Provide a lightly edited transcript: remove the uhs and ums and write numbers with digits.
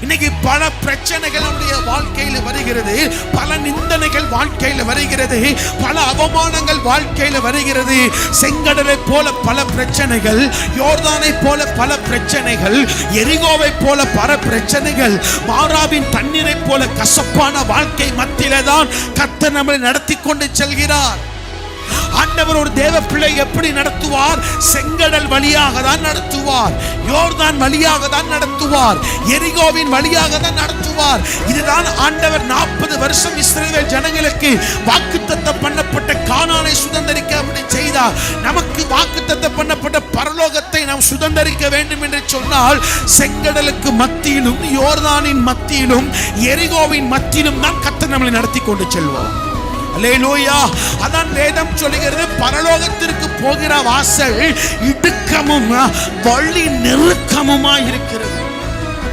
இன்னைக்கு பல பிரச்சனைகள் நம்முடைய வாழ்க்கையில வருகிறது, பல நிந்தனைகள் வாழ்க்கையில வருகிறது, பல அவமானங்கள் வாழ்க்கையில வருகிறது. செங்கடலை போல பல பிரச்சனைகள், யோர்தானை போல பல பிரச்சனைகள், எரிகோவை போல பல பிரச்சனைகள், மாராவின் தண்ணீரை போல கசப்பான வாழ்க்கை மத்தியில தான் கர்த்தர் நம்மை நடத்தி கொண்டு செல்கிறார். ஆண்டவர் ஒரு தேவ பிள்ளை எப்படி நடத்துவார்? செங்கடல் வழியாக தான் நடத்துவார், யோர்தான் வழியாக தான் நடத்துவார், எரிகோவின் வழியாக தான் நடத்துவார். இதுதான் ஆண்டவர் 40 வருஷம் இஸ்ரவேல் ஜனங்களுக்கு வாக்குத்தத்தம் பண்ணப்பட்ட கானானை சுதந்தரிக்க அப்படி செய்தார். நமக்கு வாக்குத்தத்தம் பண்ணப்பட்ட பரலோகத்தை நாம் சுதந்தரிக்க வேண்டும் என்று சொன்னால் செங்கடலுக்கு மத்தியிலும், யோர்தானின் மத்தியிலும், எரிகோவின் மத்தியிலும் தான் கர்த்தர் நம்மை நடத்தி கொண்டு செல்வார். அல்லேலூயா. அதான் வேதம் சொல்லுகிறது, பரலோகத்திற்கு போகிற வாசல் இடுக்கமும் வழி நெருக்கமுமாய் இருக்கிறது.